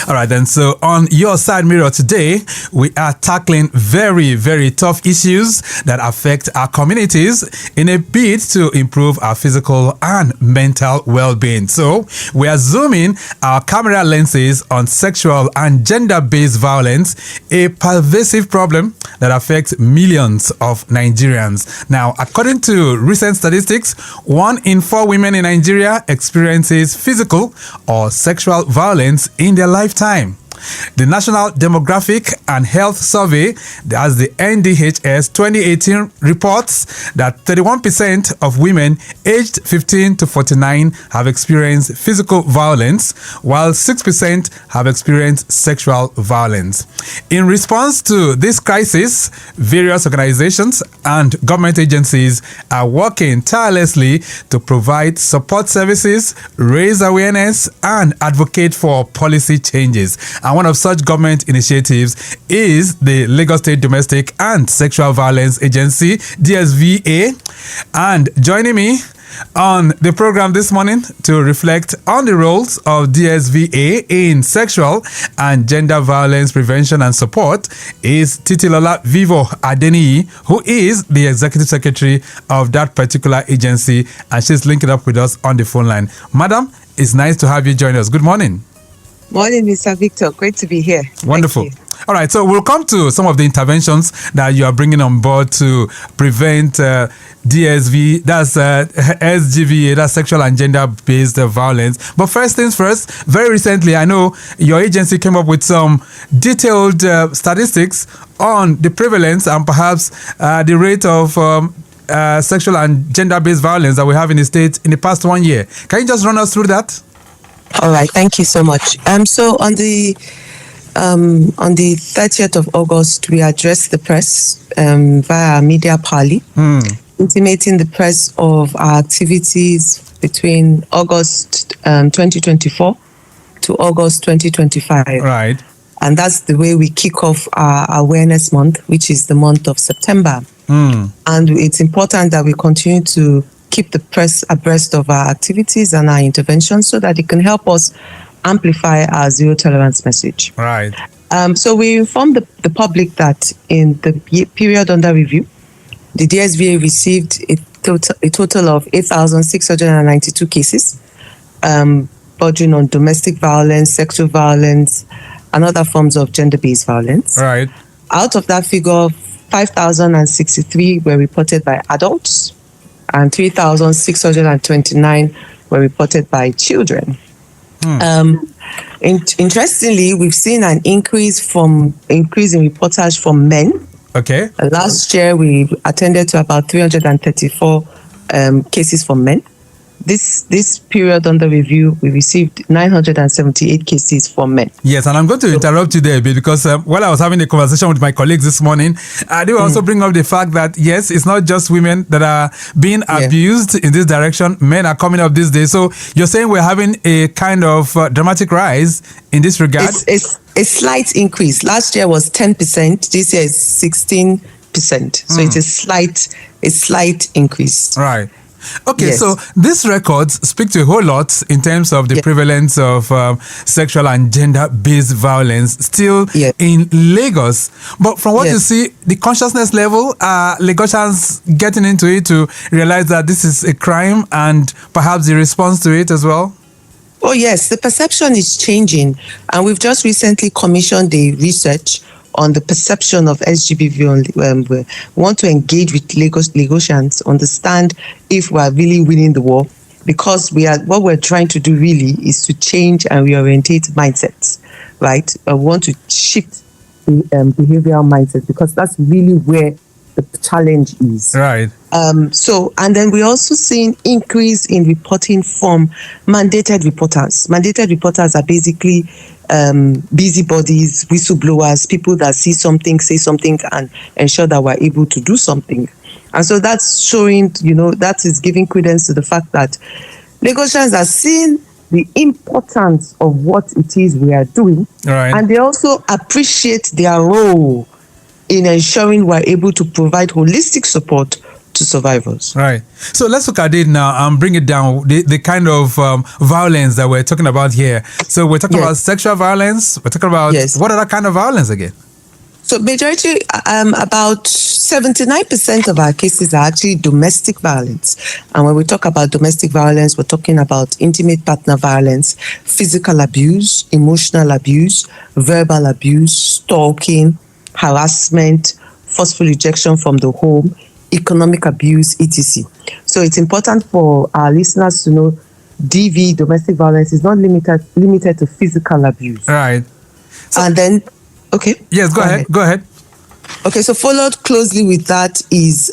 All right, then. So on your side mirror today, we are tackling very, very tough issues that affect our communities in a bid to improve our physical and mental well-being. So we are zooming our camera lenses on sexual and gender-based violence, a pervasive problem that affects millions of Nigerians. Now, according to recent statistics, 1 in 4 women in Nigeria experiences physical or sexual violence in their lifetime. The National Demographic and Health Survey, as the NDHS 2018, reports that 31% of women aged 15 to 49 have experienced physical violence, while 6% have experienced sexual violence. In response to this crisis, various organizations and government agencies are working tirelessly to provide support services, raise awareness, and advocate for policy changes. And one of such government initiatives is the Lagos State Domestic and Sexual Violence Agency, DSVA. And joining me on the program this morning to reflect on the roles of DSVA in sexual and gender violence prevention and support is Titilola Vivo Adeniyi, who is the Executive Secretary of that particular agency, and she's linking up with us on the phone line. Madam, it's nice to have you join us. Good morning. Morning, Mr. Victor. Great to be here. Wonderful. All right, so we'll come to some of the interventions that you are bringing on board to prevent DSV, that's SGBV, that's sexual and gender-based violence. But first things first, very recently, I know your agency came up with some detailed statistics on the prevalence and perhaps the rate of sexual and gender-based violence that we have in the state in the past 1 year. Can you just run us through that? All right, thank you so much. So on the 30th of August, we addressed the press via media parley, intimating the press of our activities between August 2024 to August 2025. Right. And that's the way we kick off our awareness month, which is the month of September. And it's important that we continue to keep the press abreast of our activities and our interventions so that it can help us amplify our zero tolerance message. Right. So we informed the public that in the period under review, the DSVA received a total of 8,692 cases, bordering on domestic violence, sexual violence, and other forms of gender-based violence. Right. Out of that figure, 5,063 were reported by adults, and 3,629 were reported by children. Interestingly, we've seen an increase in reportage from men. Okay. Last year, we attended to about 334 cases from men. This period under review, we received 978 cases from men. Yes, and I'm going to interrupt you there a bit because while I was having a conversation with my colleagues this morning, they will also bring up the fact that, yes, it's not just women that are being abused in this direction. Men are coming up these days. So you're saying we're having a kind of dramatic rise in this regard? It's a slight increase. Last year was 10%. This year is 16%. So it's a slight increase. Right. Okay, yes. So these records speak to a whole lot in terms of the prevalence of sexual and gender-based violence still in Lagos. But from what you see, the consciousness level, Lagosians getting into it to realize that this is a crime and perhaps the response to it as well? Oh, yes. The perception is changing. And we've just recently commissioned a research on the perception of SGBV. We want to engage with Lagosians, understand if we are really winning the war, because what we're trying to do really is to change and reorientate mindsets, right? We want to shift the behavioral mindset because that's really where the challenge is. Right. And then we're also seeing increase in reporting from mandated reporters. Mandated reporters are basically busybodies, whistleblowers, people that see something, say something, and ensure that we're able to do something. And so that's showing, that is giving credence to the fact that Lagosians are seeing the importance of what it is we are doing. Right. And they also appreciate their role in ensuring we're able to provide holistic support to survivors. Right. So let's look at it now and bring it down. The kind of violence that we're talking about here. So we're talking about sexual violence. We're talking about what other kind of violence again? So majority, about 79% of our cases are actually domestic violence. And when we talk about domestic violence, we're talking about intimate partner violence, physical abuse, emotional abuse, verbal abuse, stalking, harassment, forceful rejection from the home, economic abuse, etc. So it's important for our listeners to know DV, domestic violence, is not limited to physical abuse. Right. So, and then, okay. Yes, go ahead. Go ahead. Okay, so followed closely with that is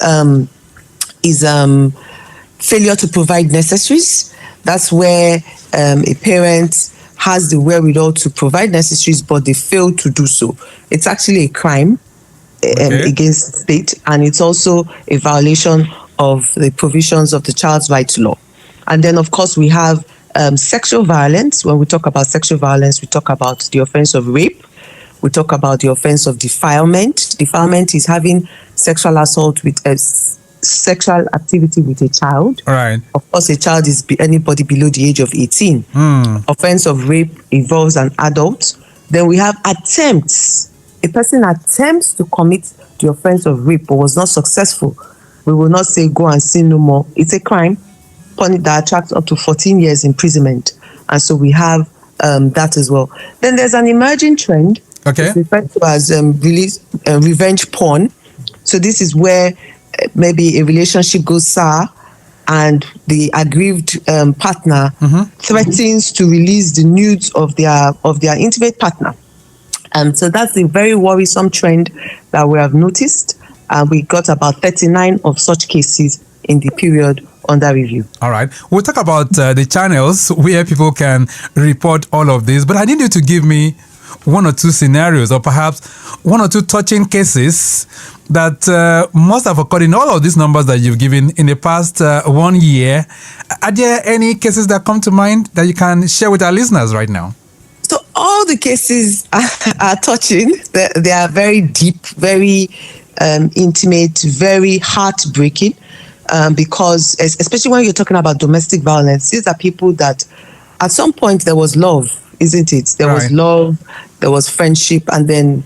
failure to provide necessaries. That's where a parent has the wherewithal to provide necessaries, but they fail to do so. It's actually a crime against the state, and it's also a violation of the provisions of the Child's Rights Law. And then, of course, we have sexual violence. When we talk about sexual violence, we talk about the offense of rape. We talk about the offense of defilement. Defilement is having sexual assault with a sexual activity with a child. Right. Of course, a child is anybody below the age of 18. Offense of rape involves an adult. Then we have attempts. A person attempts to commit the offense of rape but was not successful. We will not say go and sin no more. It's a crime that attracts up to 14 years imprisonment. And so we have that as well. Then there's an emerging trend. It's referred to as revenge porn. So this is where maybe a relationship goes sour and the aggrieved partner threatens to release the nudes of their intimate partner. So that's a very worrisome trend that we have noticed. We got about 39 of such cases in the period under review. All right. We'll talk about the channels where people can report all of this, but I need you to give me one or two scenarios or perhaps one or two touching cases that must have occurred in all of these numbers that you've given in the past 1 year. Are there any cases that come to mind that you can share with our listeners right now? So all the cases are touching. They are very deep, very intimate, very heartbreaking, because especially when you're talking about domestic violence, these are people that at some point there was love, isn't it? There was love, there was friendship, and then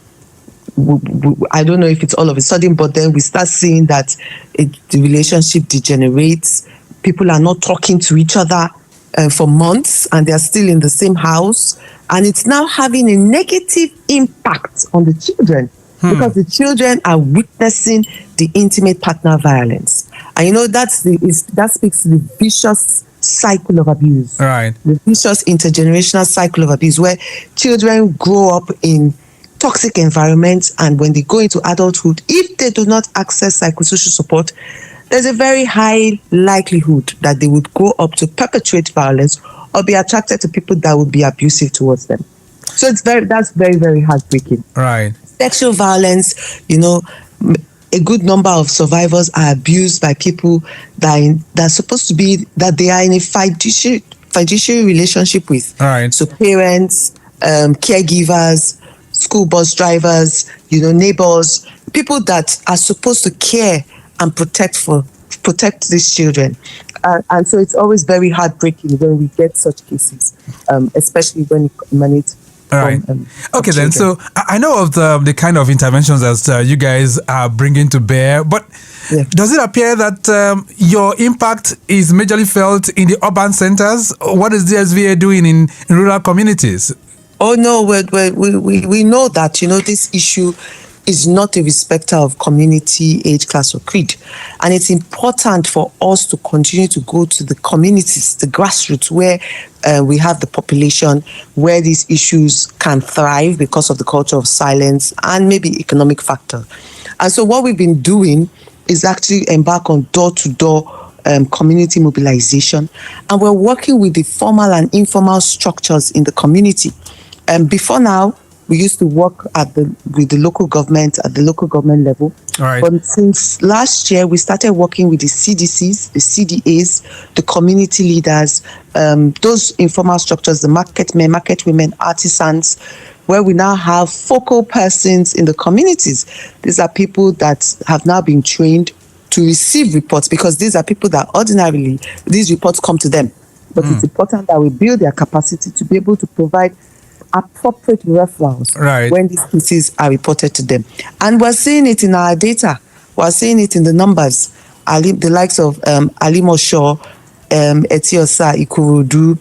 I don't know if it's all of a sudden, but then we start seeing that the relationship degenerates. People are not talking to each other for months, and they're still in the same house, and it's now having a negative impact on the children because the children are witnessing the intimate partner violence. And that speaks to the vicious cycle of abuse, right? The vicious intergenerational cycle of abuse, where children grow up in toxic environments, and when they go into adulthood, if they do not access psychosocial support, there's a very high likelihood that they would grow up to perpetrate violence or be attracted to people that would be abusive towards them. So that's very, very heartbreaking. Right. Sexual violence, a good number of survivors are abused by people that are supposed to be, that they are in a fiduciary relationship with. Right. So parents, caregivers, school bus drivers, neighbors, people that are supposed to care and protect these children. And so it's always very heartbreaking when we get such cases, especially when it emanates. All right. Okay, then. So I know of the kind of interventions that you guys are bringing to bear, but does it appear that your impact is majorly felt in the urban centers? What is DSVA doing in rural communities? Oh, no, we know that, this issue is not a respecter of community, age, class, or creed. And it's important for us to continue to go to the communities, the grassroots, where we have the population, where these issues can thrive because of the culture of silence and maybe economic factor. And so what we've been doing is actually embark on door-to-door community mobilization. And we're working with the formal and informal structures in the community. Before now, we used to work with the local government at the local government level. Right. But since last year, we started working with the CDCs, the CDAs, the community leaders, those informal structures, the market men, market women, artisans, where we now have focal persons in the communities. These are people that have now been trained to receive reports, because these are people that ordinarily these reports come to them. But it's important that we build their capacity to be able to provide appropriate referrals when these cases are reported to them. And we're seeing it in our data. We're seeing it in the numbers. The likes of Alimosho, Etiosa, Ikorodu,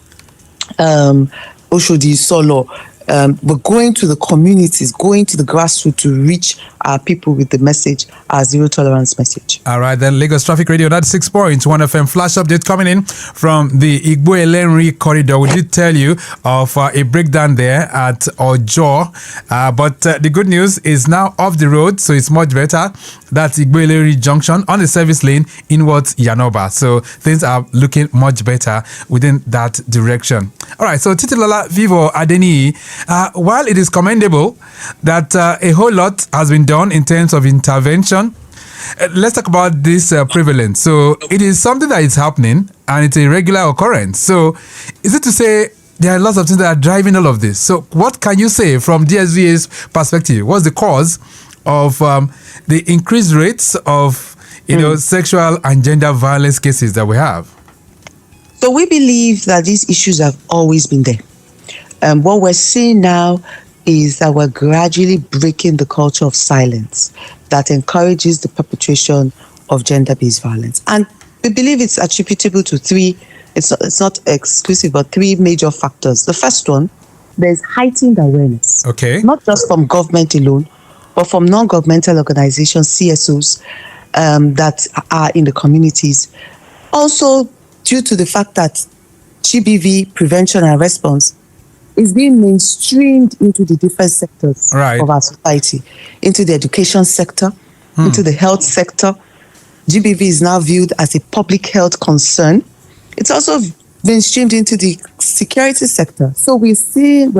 Oshodi, Solo, but going to the communities, going to the grassroots to reach our people with the message, our zero tolerance message. All right, then Lagos Traffic Radio, that's 6.1 FM flash update coming in from the Igbo-Elenri corridor. We did tell you of a breakdown there at Ojo, but the good news is now off the road, so it's much better. That's Igbo-Elenri Junction on the service lane inwards Yanoba. So things are looking much better within that direction. All right, so Titilola Vivo Adeni, while it is commendable that a whole lot has been done in terms of intervention, let's talk about this prevalence. So it is something that is happening and it's a regular occurrence. So is it to say there are lots of things that are driving all of this? So what can you say from DSVA's perspective? What's the cause of the increased rates of sexual and gender violence cases that we have? So we believe that these issues have always been there. What we're seeing now is that we're gradually breaking the culture of silence that encourages the perpetration of gender-based violence. And we believe it's attributable to three, it's not exclusive, but three major factors. The first one, there's heightened awareness. Okay. Not just from government alone, but from non-governmental organizations, CSOs, that are in the communities. Also, due to the fact that GBV, prevention and response, is being mainstreamed into the different sectors of our society, into the education sector, into the health sector. GBV is now viewed as a public health concern. It's also been streamed into the security sector. So we're seeing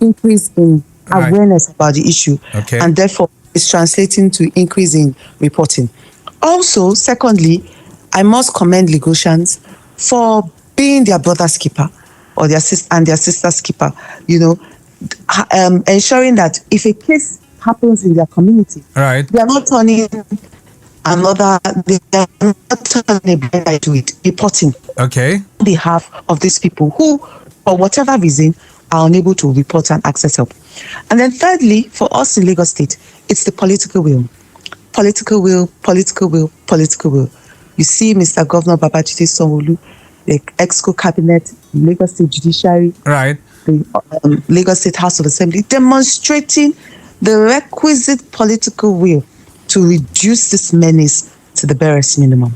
increase in awareness about the issue, and therefore it's translating to increase in reporting. Also, secondly, I must commend Lagosians for being their brother's keeper or their sister's keeper, ensuring that if a case happens in their community, they are not turning a blind eye to it, reporting on behalf of these people who, for whatever reason, are unable to report and access help. And then thirdly, for us in Lagos State, it's the political will. Political will, political will, political will. You see Mr. Governor Babajide Sanwo-Olu, the EXCO cabinet, Lagos State Judiciary, the Lagos State House of Assembly, demonstrating the requisite political will to reduce this menace to the barest minimum.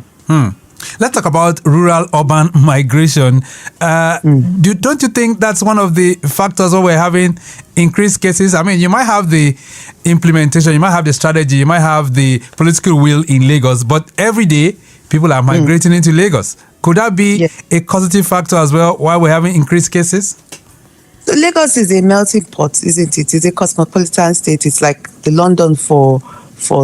Let's talk about rural-urban migration. Don't you think that's one of the factors where we're having increased cases? I mean, you might have the implementation, you might have the strategy, you might have the political will in Lagos, but every day people are migrating into Lagos. Could that be a causative factor as well why we're having increased cases? So Lagos is a melting pot, isn't it? It's a cosmopolitan state. It's like the London for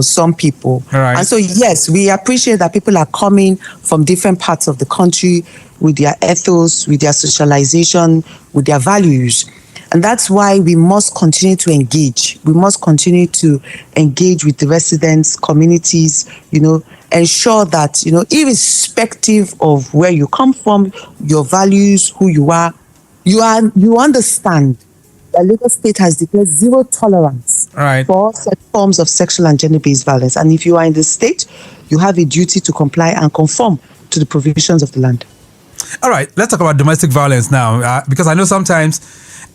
some people. And so, yes, we appreciate that people are coming from different parts of the country with their ethos, with their socialization, with their values. And that's why we must continue to engage. We must continue to engage with the residents, communities, ensure that, irrespective of where you come from, your values, who you are, you understand that Lagos State has declared zero tolerance for all such forms of sexual and gender-based violence. And if you are in the state, you have a duty to comply and conform to the provisions of the land. All right, let's talk about domestic violence now, because I know sometimes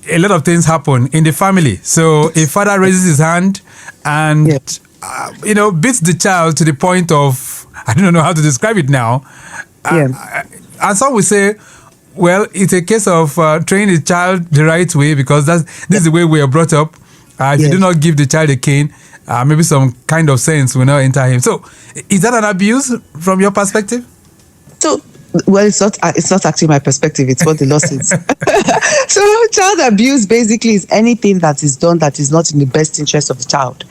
a lot of things happen in the family. So a father raises his hand and, beats the child to the point of, I don't know how to describe it now. And some will say, well, it's a case of training the child the right way because this is the way we are brought up. If you do not give the child a cane, maybe some kind of sense will not enter him. So is that an abuse from your perspective? So, well, it's not actually my perspective. It's what the law says. So child abuse basically is anything that is done that is not in the best interest of the child.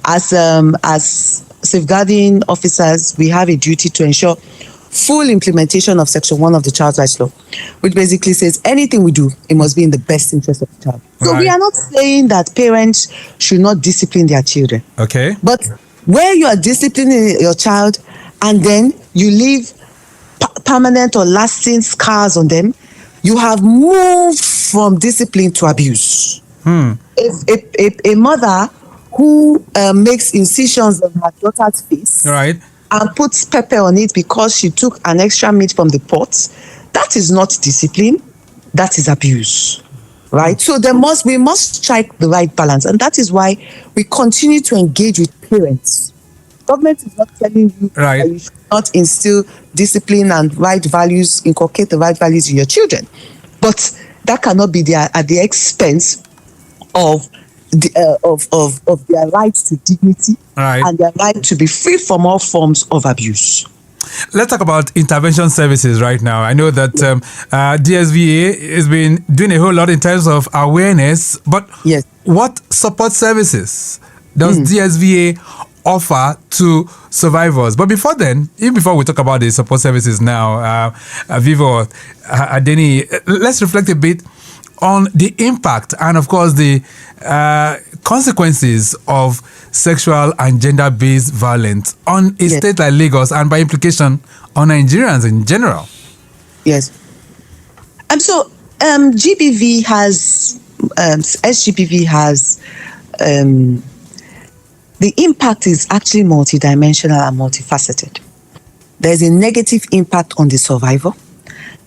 As safeguarding officers, we have a duty to ensure full implementation of Section 1 of the Child Rights Law, which basically says anything we do, it must be in the best interest of the child. So we are not saying that parents should not discipline their children. Okay. But where you are disciplining your child and then you leave permanent or lasting scars on them, you have moved from discipline to abuse. If a mother who makes incisions on her daughter's face, Right. and puts pepper on it because she took an extra meat from the pot, that is not discipline, that is abuse. Right? So we must strike the right balance, and that is why we continue to engage with parents. Government is not telling you Right. that you should not instill discipline and right values, inculcate the right values in your children, but that cannot be there at the expense of their right to dignity, Right. and their right to be free from all forms of abuse. Let's talk about intervention services right now. I know that DSVA has been doing a whole lot in terms of awareness, but Yes. what support services does DSVA offer to survivors? But before then, even before we talk about the support services now, Vivo, Adeni, let's reflect a bit on the impact and, of course, the consequences of sexual and gender-based violence on a state like Lagos, and by implication on Nigerians in general. Yes. So GBV has SGBV has the impact is actually multidimensional and multifaceted. There's a negative impact on the survivor.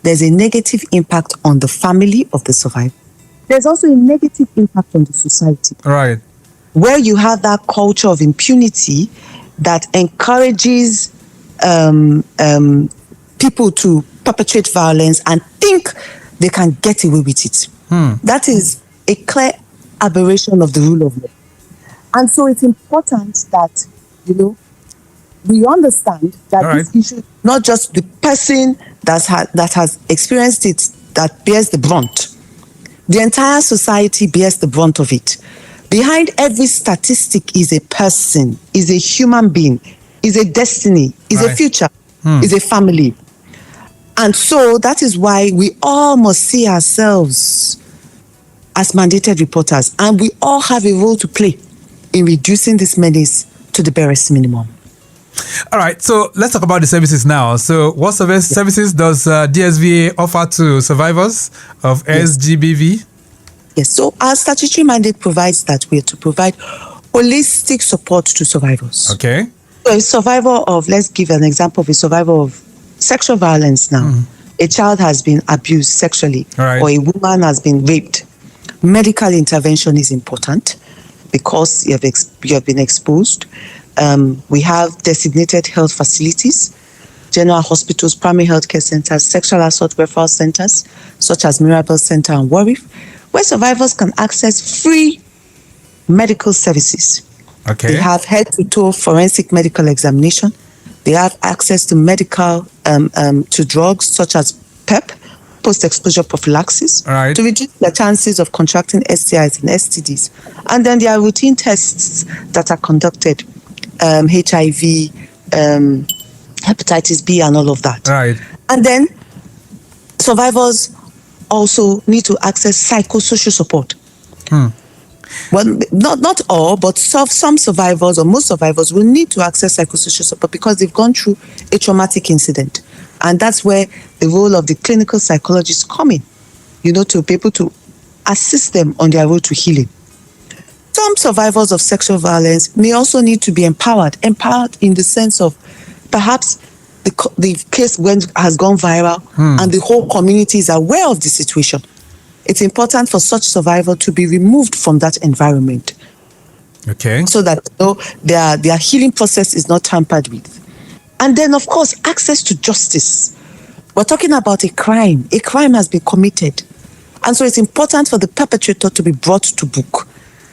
There's a negative impact on the family of the survivor. There's also a negative impact on the society. Right. Where you have that culture of impunity that encourages people to perpetrate violence and think they can get away with it. That is a clear aberration of the rule of law. And so it's important that, we understand that this issue, not just the person that has experienced it, that bears the brunt. The entire society bears the brunt of it. Behind every statistic is a person, is a human being, is a destiny, is a future, is a family. And so that is why we all must see ourselves as mandated reporters, and we all have a role to play in reducing this menace to the barest minimum. All right, so let's talk about the services now. So what services does DSVA offer to survivors of SGBV? Yes, so our statutory mandate provides that we are to provide holistic support to survivors. Okay. So a survivor of, let's give an example of a survivor of sexual violence now. A child has been abused sexually, or a woman has been raped. Medical intervention is important because you have been exposed. We have designated health facilities, general hospitals, primary healthcare centers, sexual assault referral centers, such as Mirabel Center and Warif, where survivors can access free medical services. Okay. They have head-to-toe forensic medical examination. They have access to medical, to drugs such as PEP, post-exposure prophylaxis, to reduce the chances of contracting STIs and STDs. And then there are routine tests that are conducted, HIV, hepatitis B, and all of that. Right. And then survivors also need to access psychosocial support. Well, not all, but some survivors or most survivors will need to access psychosocial support because they've gone through a traumatic incident. And that's where the role of the clinical psychologists come in, to be able to assist them on their road to healing. Some survivors of sexual violence may also need to be empowered in the sense of perhaps the case has gone viral and the whole community is aware of the situation. It's important for such survivor to be removed from that environment. Okay. So that their healing process is not tampered with. And then, of course, access to justice. We're talking about a crime. A crime has been committed. And so it's important for the perpetrator to be brought to book.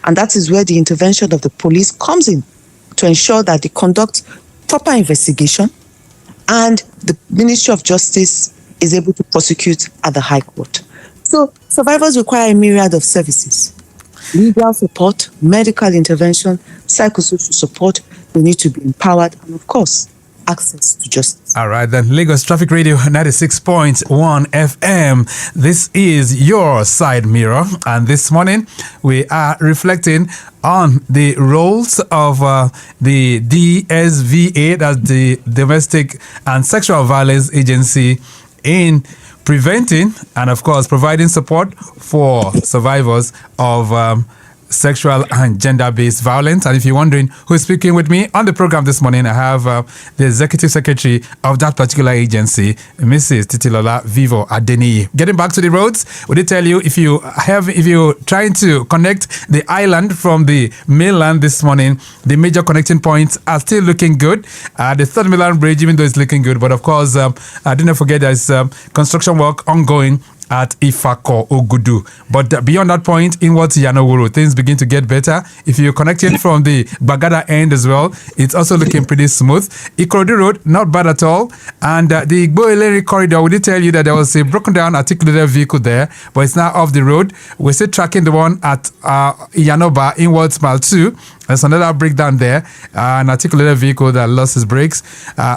And that is where the intervention of the police comes in to ensure that they conduct proper investigation and the Ministry of Justice is able to prosecute at the High Court. So survivors require a myriad of services. Legal support, medical intervention, psychosocial support. They need to be empowered and, of course, access to justice. All right, then Lagos Traffic Radio 96.1 FM. This is your side mirror. And this morning, we are reflecting on the roles of the DSVA, that's the Domestic and Sexual Violence Agency, in preventing and, of course, providing support for survivors of sexual and gender-based violence. And if you're wondering who's speaking with me on the program this morning, I have the Executive Secretary of that particular agency, Mrs. Titilola Vivo Adeniyi. Getting back to the roads, we did tell you if you're trying to connect the island from the mainland this morning, the major connecting points are still looking good. The Third Mainland Bridge, even though it's looking good, but of course, do not forget there's construction work ongoing at Ifako Ogudu. But beyond that point, inwards Yanowuru, things begin to get better. If you're connecting from the Bagada end as well, it's also looking pretty smooth. Ikorodu Road, not bad at all. And the Igbo-Ileri corridor, we did tell you that there was a broken down articulated vehicle there, but it's now off the road. We're still tracking the one at Yanoba, inwards Mile 2. There's another breakdown there, an articulated vehicle that lost its brakes.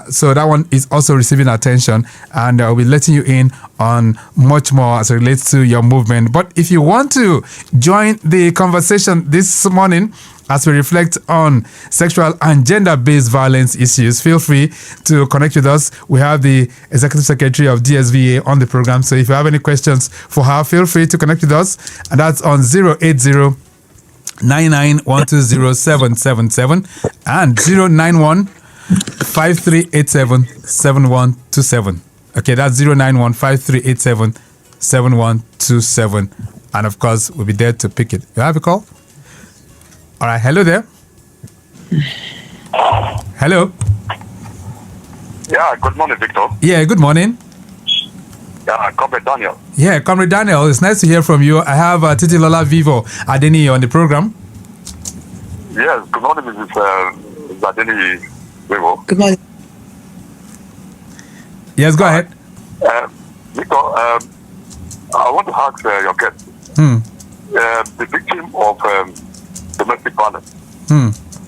So that one is also receiving attention, and we'll be letting you in on much more as it relates to your movement. But if you want to join the conversation this morning as we reflect on sexual and gender-based violence issues, feel free to connect with us. We have the Executive Secretary of DSVA on the program. So if you have any questions for her, feel free to connect with us. And that's on 080 99120777 and 091 5387 7127. Okay, that's 091 5387 7127. And of course, we'll be there to pick it. You have a call? All right, hello there. Hello. Yeah, good morning, Victor. Yeah, good morning. Yeah, Comrade Daniel. Yeah, Comrade Daniel, it's nice to hear from you. I have Titilola Vivo Adeniyi on the program. Yes, good morning, Mrs. Adeniyi Vivo. Good morning. Yes, go ahead. Victor, I want to ask your guest, the victim of domestic violence,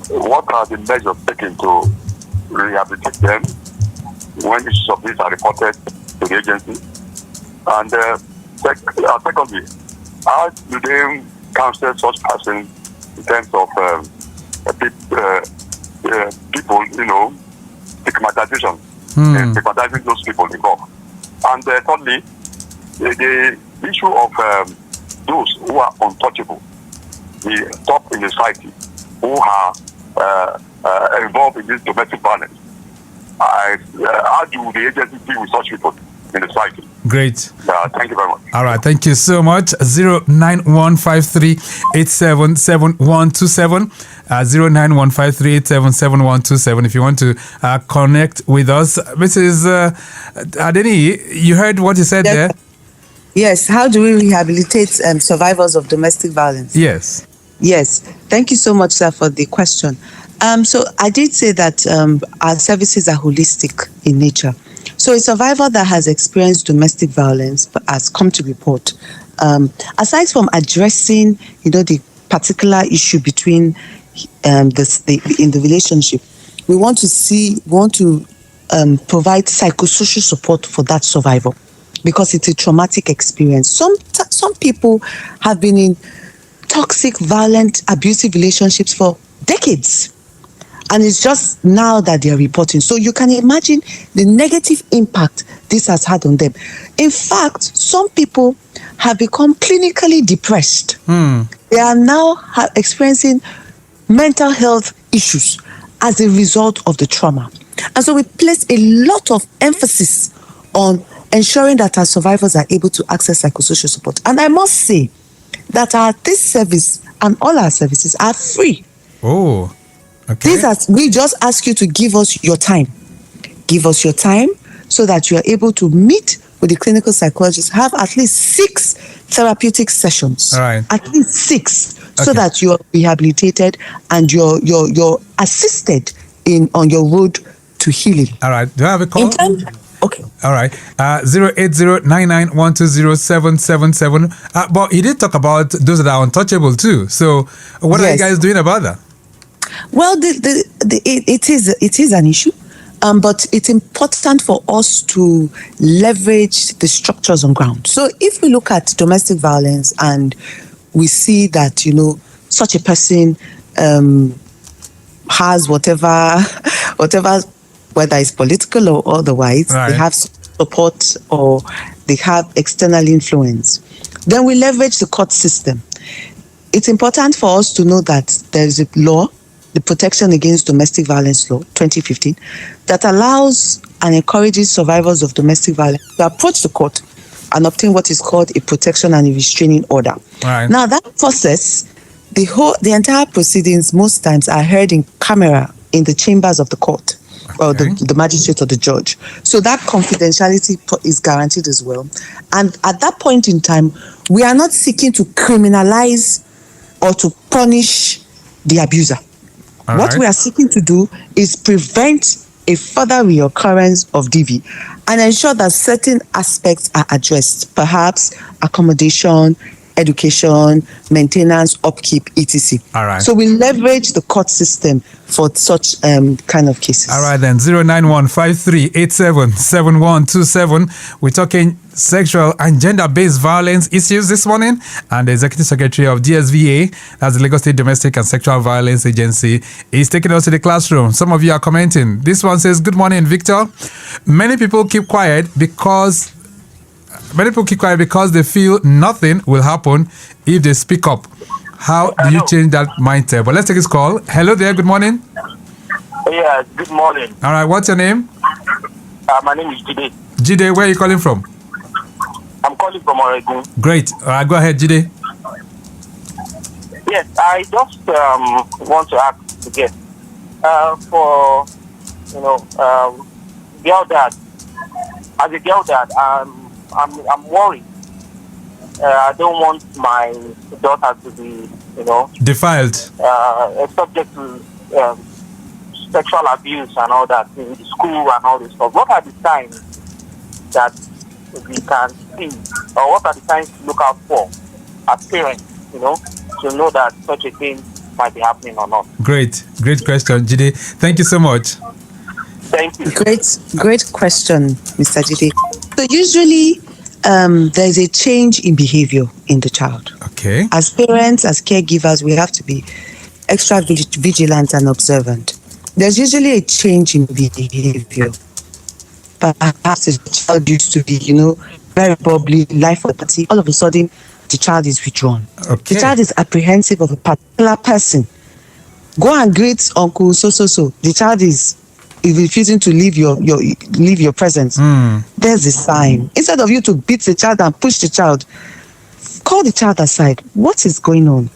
what are the measures taken to rehabilitate them when issues of this are reported to the agency? And secondly, how do they counsel such persons in terms of people, stigmatization, stigmatizing those people involved? And thirdly, the issue of those who are untouchable, the top in the society, who are involved in this domestic violence. How do the agency deal with such people in the society? Great. Thank you very much. All right, thank you so much. 09153877127. 09153877127. If you want to connect with us, Mrs. Adeniyi, you heard what you said there. Yes. How do we rehabilitate survivors of domestic violence? Yes. Yes. Thank you so much, sir, for the question. So I did say that our services are holistic in nature. So a survivor that has experienced domestic violence but has come to report, aside from addressing, the particular issue between in the relationship, we want to provide psychosocial support for that survivor because it's a traumatic experience. Some people have been in toxic, violent, abusive relationships for decades. And it's just now that they're reporting. So you can imagine the negative impact this has had on them. In fact, some people have become clinically depressed. They are now experiencing mental health issues as a result of the trauma. And so we place a lot of emphasis on ensuring that our survivors are able to access psychosocial support. And I must say that this service and all our services are free. Oh, okay. We just ask you to give us your time. Give us your time so that you are able to meet with the clinical psychologist, have at least 6 therapeutic sessions. All right. At least 6, so that you're rehabilitated and you're assisted on your road to healing. All right. Do I have a call? Okay. All right. 08099120777. But he did talk about those that are untouchable too. So what are you guys doing about that? Well, it is an issue. But it's important for us to leverage the structures on ground. So if we look at domestic violence and we see that, such a person has whatever, whether it's political or otherwise, Right. they have support or they have external influence, then we leverage the court system. It's important for us to know that there is a law, the Protection Against Domestic Violence Law, 2015, that allows and encourages survivors of domestic violence to approach the court and obtain what is called a protection and a restraining order. Right. Now, that process, the entire proceedings most times are heard in camera in the chambers of the court, or the magistrate or the judge. So that confidentiality is guaranteed as well. And at that point in time, we are not seeking to criminalize or to punish the abuser. What we are seeking to do is prevent a further reoccurrence of DV and ensure that certain aspects are addressed, perhaps accommodation, education, maintenance, upkeep, etc. All right. So we leverage the court system for such kind of cases. All right, then 09153877127. We're talking sexual and gender-based violence issues this morning, and the Executive Secretary of DSVA, that's the Lagos State Domestic and Sexual Violence Agency, is taking us to the classroom. Some of you are commenting. This one says, "Good morning, Victor. Many people keep quiet because they feel nothing will happen if they speak up. How do you change that mindset?" But let's take this call. Hello there. Good morning. Yeah, good morning. All right. What's your name? My name is Jide. Jide, where are you calling from? I'm calling from Oregon. Great. All right. Go ahead, Jide. Yes, I just want to ask again for girl dad. As a girl dad, I'm worried. I don't want my daughter to be, Defiled. subject to sexual abuse and all that in the school and all this stuff. What are the signs that we can see, or what are the signs to look out for as parents, to know that such a thing might be happening or not? Great question, Jide. Thank you so much. Thank you. Great question, Mr. Jide. So usually there's a change in behavior in the child. Okay. As parents, as caregivers, we have to be extra vigilant and observant. There's usually a change in behavior. Perhaps the child used to be, very bubbly, life or party. All of a sudden, the child is withdrawn. Okay. The child is apprehensive of a particular person. Go and greet Uncle so. The child is refusing to leave your presence. There's a sign. Instead of you to beat the child and push the child, call the child aside. What is going on?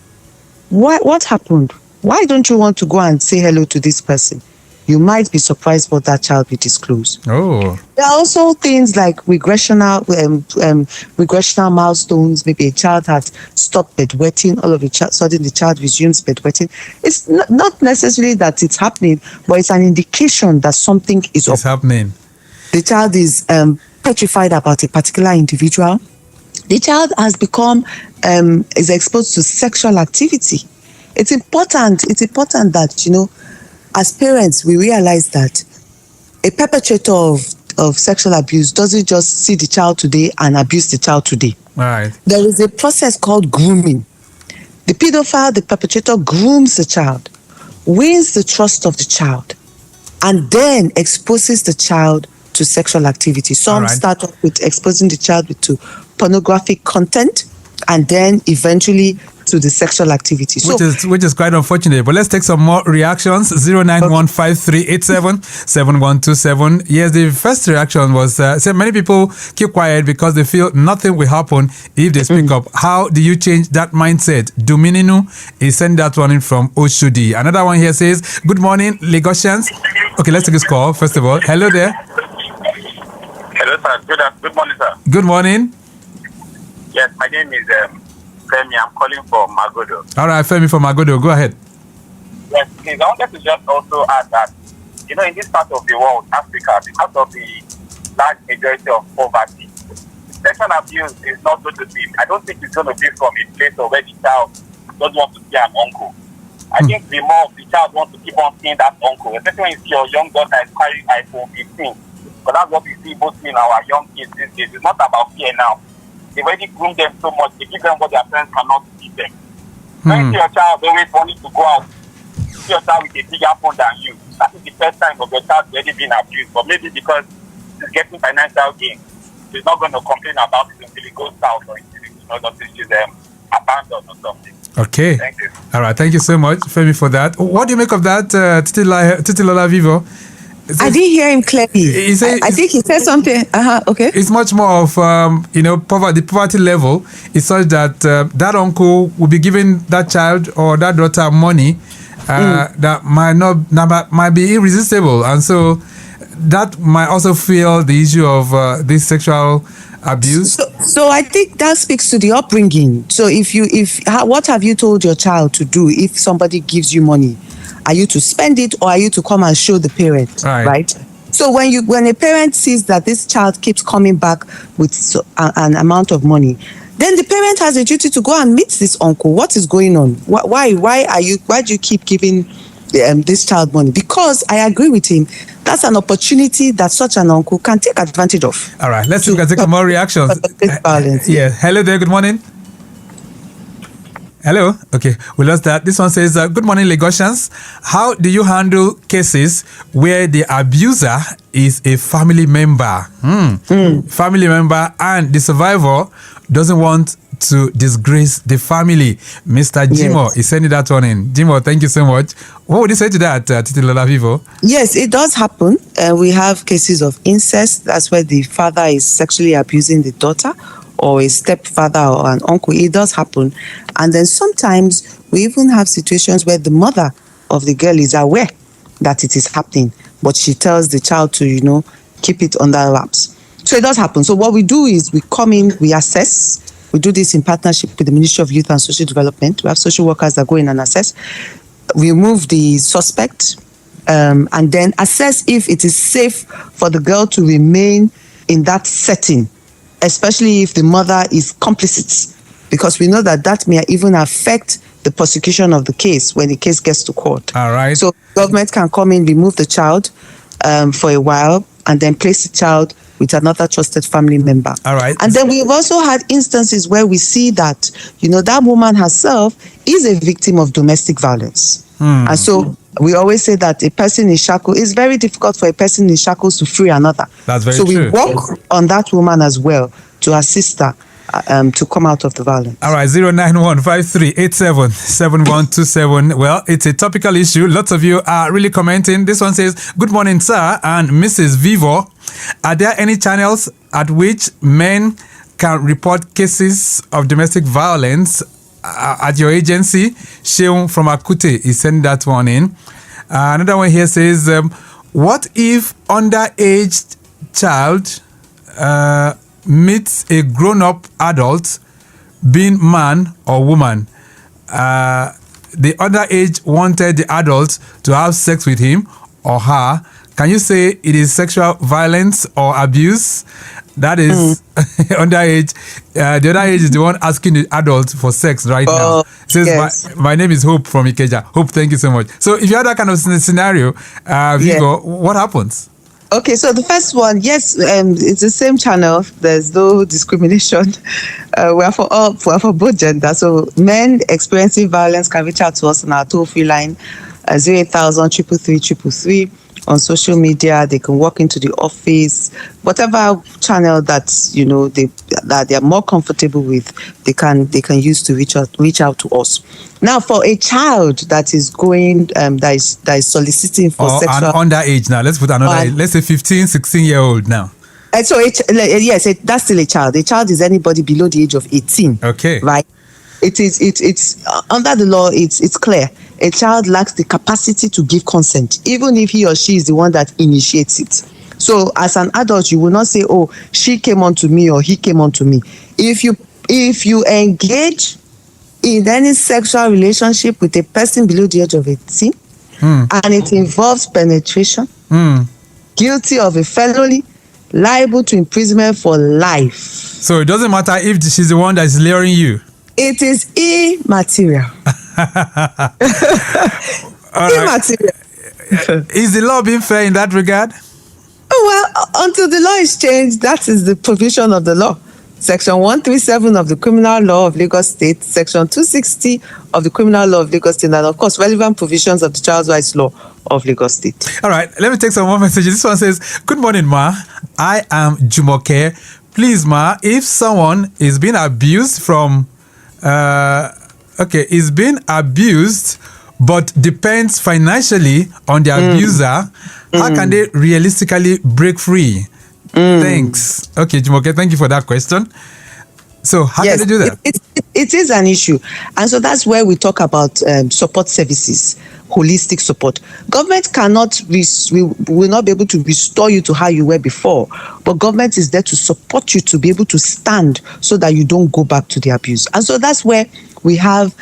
What happened? Why don't you want to go and say hello to this person? You might be surprised what that child will disclose. Oh. There are also things like regressional milestones. Maybe a child has stopped bedwetting. All of a sudden, the child resumes bedwetting. It's not necessarily that it's happening, but it's an indication that something is happening. The child is petrified about a particular individual. The child has become is exposed to sexual activity. It's important that as parents we realize that a perpetrator of sexual abuse doesn't just see the child today and abuse the child today. Right. There is a process called grooming. The pedophile, the perpetrator, grooms the child, wins the trust of the child, and then exposes the child to sexual activity. Some start off with exposing the child to pornographic content, and then eventually to the sexual activity. Which is quite unfortunate. But let's take some more reactions. 09153877127. Yes, the first reaction was say many people keep quiet because they feel nothing will happen if they speak up. How do you change that mindset? Domininu is sending that one in from Oshudi. Another one here says, "Good morning, Lagosians." Okay, let's take this call first of all. Hello there. Hello, sir. Good morning, sir. Good morning. Yes, my name is Femi. I'm calling from Magodo. All right, Femi from Magodo. Go ahead. Yes, please. I wanted to just also add that, in this part of the world, Africa, because of the large majority of poverty, sexual abuse is not going to be, I don't think it's going to be from a place of where the child doesn't want to see an uncle. I think the more the child wants to keep on seeing that uncle, especially when you see your young daughter is carrying iPhone 15. But that's what we see mostly in our young kids these days. It's not about fear now. They've already groomed them so much, they give them what their parents cannot give them. When you see your child always wanting to go out, see your child with a bigger phone than you, that is the first time of your child already being abused. But maybe because he's getting financial gain, he's not going to complain about it until he goes south or until she's abandoned or something. Okay. Thank you. All right. Thank you so much, Femi, for that. What do you make of that, Titilola Vivo? I didn't hear him clearly. I think he said something. Okay. It's much more of the poverty level is such that that uncle will be giving that child or that daughter money that might be irresistible, and so that might also feel the issue of this sexual abuse. So I think that speaks to the upbringing. So what have you told your child to do if somebody gives you money? Are you to spend it or are you to come and show the parent? Right? So when a parent sees that this child keeps coming back with an amount of money, then the parent has a duty to go and meet this uncle. What is going on? Why do you keep giving this child money? Because I agree with him, that's an opportunity that such an uncle can take advantage of. All right, let's see if we can take more reactions. Yeah. Hello there, good morning. Hello. Okay, we lost that. This one says, good morning, Lagosians. How do you handle cases where the abuser is a family member? Family member, and the survivor doesn't want to disgrace the family. Mr. Jimo is sending that one in. Jimo, thank you so much. What would you say to that, Titilola Vivo? Yes, it does happen. We have cases of incest. That's where the father is sexually abusing the daughter, or a stepfather or an uncle. It does happen. And then sometimes we even have situations where the mother of the girl is aware that it is happening, but she tells the child to, keep it under wraps. So it does happen. So what we do is we come in, we assess. We do this in partnership with the Ministry of Youth and Social Development. We have social workers that go in and assess. We remove the suspect and then assess if it is safe for the girl to remain in that setting, especially if the mother is complicit, because we know that may even affect the prosecution of the case when the case gets to court. All right. So government can come in, remove the child for a while, and then place the child with another trusted family member. All right. And then we've also had instances where we see that, that woman herself is a victim of domestic violence. And so we always say that a person in shackles, it's very difficult for a person in shackles to free another. That's very true. So we work on that woman as well to assist her to come out of the violence. All right, 09153877127. Well, it's a topical issue. Lots of you are really commenting. This one says, good morning, sir and Mrs. Vivo. Are there any channels at which men can report cases of domestic violence at your agency? Sheung from Akute is sending that one in. Another one here says, what if underage child meets a grown-up adult, being man or woman? The underage wanted the adult to have sex with him or her. Can you say it is sexual violence or abuse? That is underage. The underage is the one asking the adult for sex right now. It says, yes. my name is Hope from Ikeja. Hope, thank you so much. So if you have that kind of scenario, Vigo, what happens? Okay, so the first one, yes, it's the same channel. There's no discrimination. We are for both genders. So men experiencing violence can reach out to us on our toll-free line, 08000 333 on social media. They can walk into the office, whatever channel that they are more comfortable with. They can use to reach out to us. Now, for a child that is going that is soliciting for sexual, an underage. Now let's put another age. Let's say 15, 16-year-old now. And so yes, that's still a child. A child is anybody below the age of 18. Okay. Right. It's under the law. It's clear. A child lacks the capacity to give consent, even if he or she is the one that initiates it. So, as an adult, you will not say, "Oh, she came on to me" or "he came on to me." If you engage in any sexual relationship with a person below the age of 18, and it involves penetration, guilty of a felony, liable to imprisonment for life. So it doesn't matter if she's the one that is luring you. It is immaterial. All right. Is the law being fair in that regard? Well, until the law is changed, that is the provision of the law. Section 137 of the Criminal Law of Lagos State, Section 260 of the Criminal Law of Lagos State, and of course, relevant provisions of the Child Rights Law of Lagos State. All right, let me take some more messages. This one says, "Good morning, Ma. I am Jumoke. Please, Ma, if someone is being abused is being abused but depends financially on the abuser, how can they realistically break free? Thanks." Okay, Jumoke, thank you for that question. So how can they do that? It is an issue. And so that's where we talk about support services, holistic support. Government will not be able to restore you to how you were before, but government is there to support you to be able to stand so that you don't go back to the abuse. And so that's where we have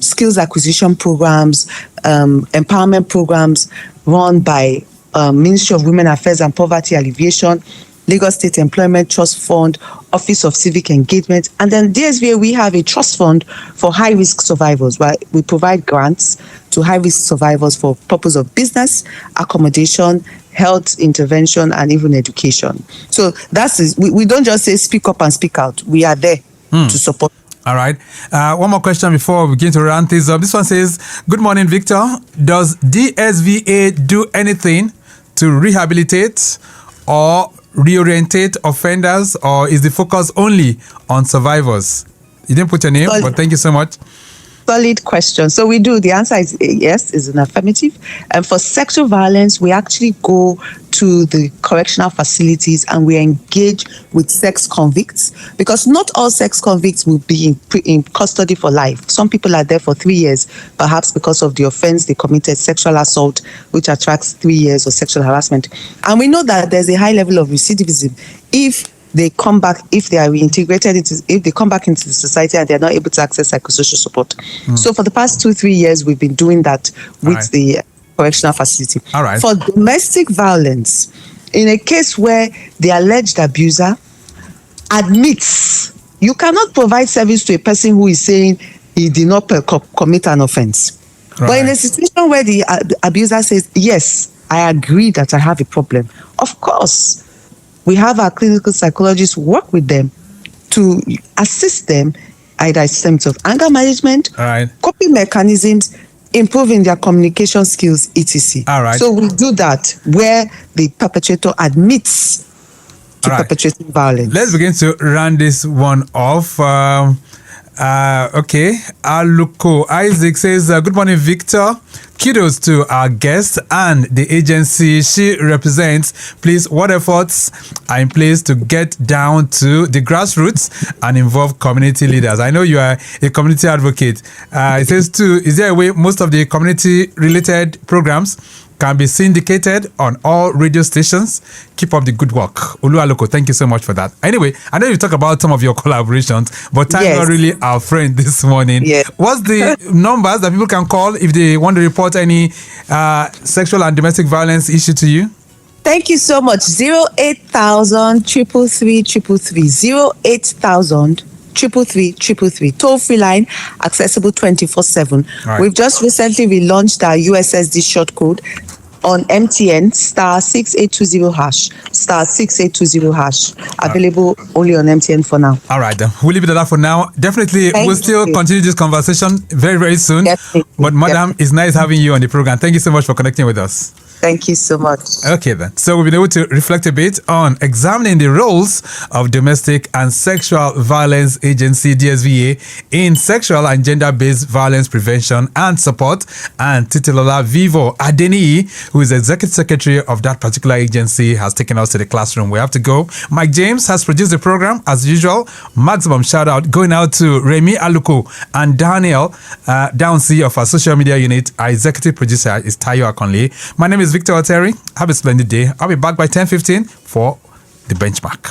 skills acquisition programs, empowerment programs run by Ministry of Women Affairs and Poverty Alleviation, Lagos State Employment Trust Fund, Office of Civic Engagement, and then DSVA, we have a trust fund for high-risk survivors, where we provide grants to high-risk survivors for purpose of business, accommodation, health intervention, and even education. So we don't just say speak up and speak out. We are there to support. All right. One more question before we begin to round things up. This one says, "Good morning, Victor. Does DSVA do anything to rehabilitate or reorientate offenders, or is the focus only on survivors?" You didn't put your name, but thank you so much. Solid question. So we do. The answer is yes, is an affirmative. And for sexual violence, we actually go to the correctional facilities and we engage with sex convicts, because not all sex convicts will be in custody for life. Some people are there for 3 years, perhaps because of the offense they committed, sexual assault, which attracts 3 years, or sexual harassment. And we know that there's a high level of recidivism if they come back, if they are reintegrated if they come back into the society and they're not able to access psychosocial support. So for the past 2-3 years, we've been doing that with the correctional facility. All right. For domestic violence, in a case where the alleged abuser admits, you cannot provide service to a person who is saying he did not commit an offense. Right. But in a situation where the abuser says, yes, I agree that I have a problem, of course, we have our clinical psychologists work with them to assist them either in terms of anger management, coping mechanisms, improving their communication skills, etc. All right. So we do that where the perpetrator admits to perpetrating violence. Let's begin to round this one off. Okay. Aluko Isaac says, "Good morning, Victor. Kudos to our guest and the agency she represents. Please, what efforts are in place to get down to the grassroots and involve community leaders?" I know you are a community advocate. It says too, is there a way most of the community-related programs can be syndicated on all radio stations? Keep up the good work. Oluwaloko, thank you so much for that. Anyway, I know you talk about some of your collaborations, but time is not really our friend this morning. Yes. What's the numbers that people can call if they want to report any sexual and domestic violence issue to you? Thank you so much. 08000 333 08000 333. Toll-free line, accessible 24/7. Right. We've just recently relaunched our USSD short code on MTN, *6820#, *6820#. Available only on MTN for now. All right, then. We'll leave it at that for now. Definitely, we'll still continue this conversation very, very soon. Definitely. But Madam, it's nice having you on the program. Thank you so much for connecting with us. Thank you so much. Okay, then. So we've been able to reflect a bit on examining the roles of Domestic and Sexual Violence Agency, DSVA, in sexual and gender-based violence prevention and support. And Titilola Vivo Adeniyi, who is Executive Secretary of that particular agency, has taken us to the classroom. We have to go. Mike James has produced the program, as usual. Maximum shout-out going out to Remy Aluko and Daniel Downsey of our social media unit. Our executive producer is Tayo Akonle. My name is Victor Oteri. Have a splendid day. I'll be back by 10:15 for the benchmark.